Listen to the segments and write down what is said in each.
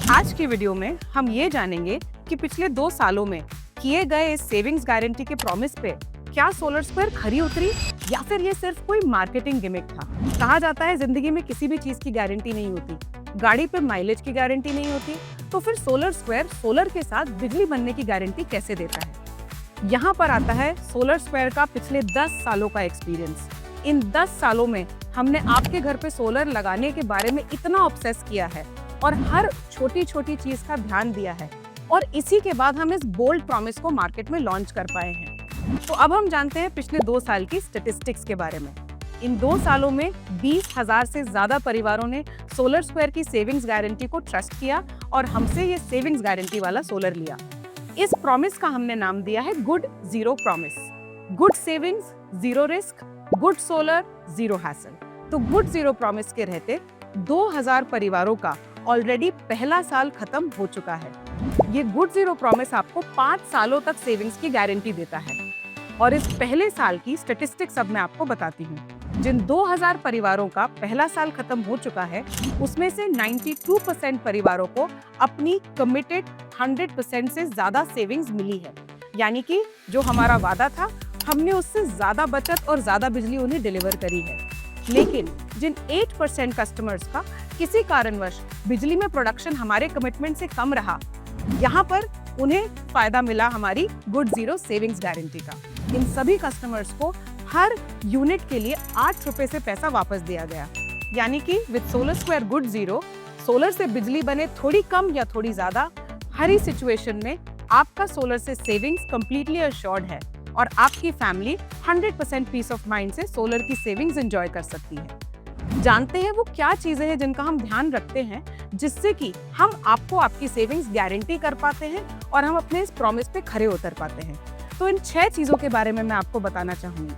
आज की वीडियो में हम ये जानेंगे कि पिछले 2 सालों में किए गए इस सेविंग्स गारंटी के प्रॉमिस पे क्या सोलर स्क्वायर खरी उतरी या फिर ये सिर्फ कोई मार्केटिंग गिमिक था। कहा जाता है जिंदगी में किसी भी चीज की गारंटी नहीं होती, गाड़ी पे माइलेज की गारंटी नहीं होती, तो फिर सोलर स्क्वायर सोलर के साथ बिजली बनने की गारंटी कैसे देता है। यहाँ पर आता है सोलर स्क्वायर का पिछले 10 सालों का एक्सपीरियंस। इन 10 सालों में हमने आपके घर पे सोलर लगाने के बारे में इतना ऑब्सेस किया है और हर छोटी छोटी चीज का ध्यान दिया है, और इसी के बाद हम इस बोल्ड प्रॉमिस को मार्केट में लॉन्च कर पाए हैं। तो अब हम जानते हैं पिछले 2 साल की स्टैटिस्टिक्स के बारे में। इन 2 सालों में 20,000 से ज्यादा परिवारों ने सोलर स्क्वायर की सेविंग्स गारंटी को ट्रस्ट किया और हमसे ये सेविंग्स गारंटी वाला सोलर लिया। इस प्रॉमिस का हमने नाम दिया है good zero promise. Good savings, zero risk, good solar, zero hassle. तो गुड जीरो प्रॉमिस के रहते 2000 परिवारों का ऑलरेडी पहला साल खत्म हो चुका है। ये गुड जीरो प्रॉमिस आपको 5 सालों तक सेविंग्स की गारंटी देता है। और इस पहले साल की स्टैटिस्टिक्स अब मैं आपको बताती हूँ। जिन 2000 परिवारों का पहला साल खत्म हो चुका है, उसमें से 92% परिवारों को अपनी कमिटेड 100% से ज्यादा सेविंग्स मिली है। यानी कि जो हमारा वादा था, हमने उससे ज्यादा बचत और ज्यादा बिजली उन्हें डिलीवर करी है। लेकिन जिन 8% कस्टमर्स का किसी कारणवश बिजली में प्रोडक्शन हमारे कमिटमेंट से कम रहा, यहाँ पर उन्हें फायदा मिला हमारी गुड जीरो सेविंग्स गारंटी का। इन सभी कस्टमर्स को हर यूनिट के लिए 8 रुपए से पैसा वापस दिया गया। यानी कि with solar square good zero, solar से बिजली बने थोड़ी कम या थोड़ी ज्यादा, हर ही सिचुएशन में आपका सोलर से सेविंग्स कंप्लीटली अश्योर्ड है और आपकी फैमिली 100% पीस ऑफ माइंड से सोलर की सेविंग्स एंजॉय कर सकती है। जानते हैं वो क्या चीजें हैं जिनका हम ध्यान रखते हैं जिससे कि हम आपको आपकी सेविंग्स गारंटी कर पाते हैं और हम अपने इस प्रॉमिस पे खरे उतर पाते हैं। तो इन 6 चीजों के बारे में मैं आपको बताना चाहूंगी।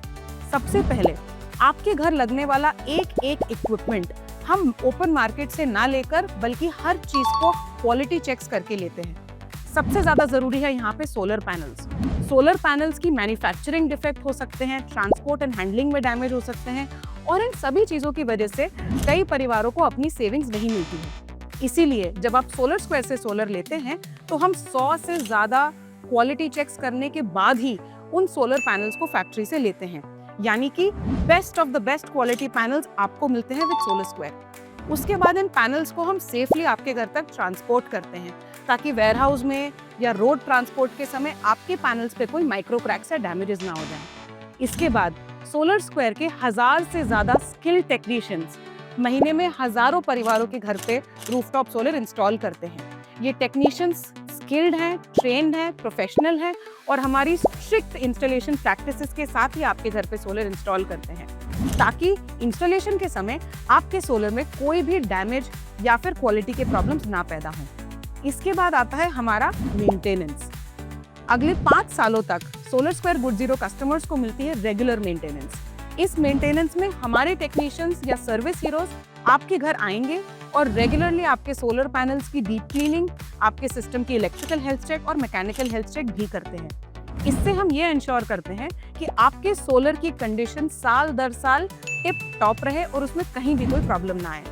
सबसे पहले, आपके घर लगने वाला एक इक्विपमेंट हम ओपन मार्केट से ना लेकर बल्कि हर चीज को क्वालिटी चेक्स करके लेते हैं। सबसे ज्यादा जरूरी है यहाँ पे सोलर पैनल्स। सोलर पैनल्स की मैन्युफैक्चरिंग डिफेक्ट हो सकते हैं, ट्रांसपोर्ट एंड हैंडलिंग में डैमेज हो सकते हैं, और इन सभी चीजों की वजह से कई परिवारों को अपनी सेविंग्स नहीं मिलती है। इसीलिए जब आप सोलर स्क्वायर से सोलर लेते हैं तो हम 100 से ज्यादा क्वालिटी चेक्स करने के बाद ही उन सोलर पैनल्स को फैक्ट्री से लेते हैं। यानी कि best of the best quality panels आपको मिलते हैं विद सोलर स्क्वायर। उसके बाद इन पैनल्स को हम सेफली आपके घर तक ट्रांसपोर्ट करते हैं ताकि वेयरहाउस में या रोड ट्रांसपोर्ट के समय आपके पैनल्स पे कोई माइक्रो क्रैक्स या डैमेजेस ना हो जाएं। इसके बाद सोलर स्क्वायर के 1000 से ज्यादा स्किल्ड टेक्नीशियंस महीने में हजारों परिवारों के घर पे रूफटॉप सोलर इंस्टॉल करते हैं। ये टेक्नीशियंस स्किल्ड हैं, ट्रेन्ड हैं, प्रोफेशनल हैं और हमारी स्ट्रिक्ट इंस्टॉलेशन प्रैक्टिसेस के साथ ही आपके घर पे सोलर इंस्टॉल करते हैं ताकि इंस्टॉलेशन के समय आपके सोलर में कोई भी डैमेज या फिर क्वालिटी के प्रॉब्लम्स ना पैदा हों। इसके बाद आता है हमारा मेंटेनेंस। अगले 5 सालों तक solar square good zero customers को मिलती है रेगुलर मेंटेनेंस। इस मेंटेनेंस में हमारे टेक्नीशियंस या सर्विस हीरोज आपके घर आएंगे और रेगुलरली आपके सोलर पैनल्स की डीप क्लीनिंग, आपके सिस्टम की इलेक्ट्रिकल हेल्थ चेक और मैकेनिकल हेल्थ चेक भी करते हैं। इससे हम ये इंश्योर करते हैं कि आपके सोलर की कंडीशन साल दर साल टिप टॉप रहे और उसमें कहीं भी कोई प्रॉब्लम ना आए।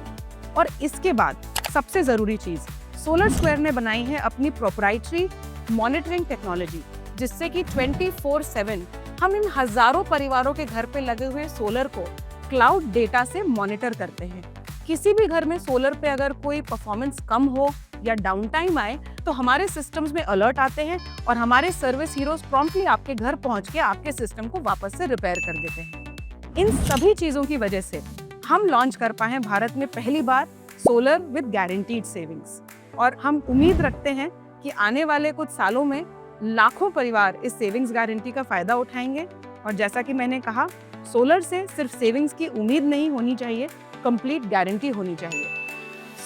और इसके बाद सबसे जरूरी चीज, सोलर स्क्वायर ने बनाई है अपनी प्रोप्राइटरी मॉनिटरिंग टेक्नोलॉजी, जिससे कि 24/7 हम इन हजारों परिवारों के घर पे लगे हुए सोलर को क्लाउड डेटा से मॉनिटर करते हैं। किसी भी घर में सोलर पे अगर कोई परफॉर्मेंस कम हो या डाउन टाइम आए तो हमारे सिस्टम्स में अलर्ट आते हैं और हमारे सर्विस हीरोज प्रॉम्प्टली आपके घर पहुंच के आपके सिस्टम को वापस से रिपेयर कर देते हैं। इन सभी चीजों की वजह से हम लॉन्च कर पाए हैं भारत में पहली बार सोलर विद गारंटीड सेविंग्स, और हम उम्मीद रखते हैं कि आने वाले कुछ सालों में लाखों परिवार इस सेविंग्स गारंटी का फायदा उठाएंगे। और जैसा कि मैंने कहा, सोलर से सिर्फ सेविंग्स की उम्मीद नहीं होनी चाहिए, कंप्लीट गारंटी होनी चाहिए।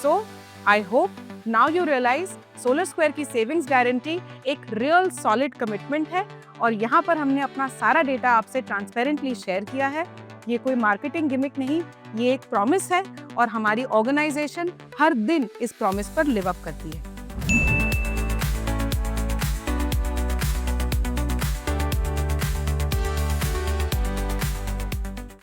So I hope now you realise Solar Square की सेविंग्स गारंटी एक रियल सॉलिड कमिटमेंट है और यहाँ पर हमने अपना सारा डेटा आपसे ट्रांसपेरेंटली शेयर किया है। ये कोई मार्केटिंग गिमिक नहीं, ये एक प्रॉमिस है और हमारी ऑर्गेनाइजेशन हर दिन इस प्रॉमिस पर लिव अप करती है।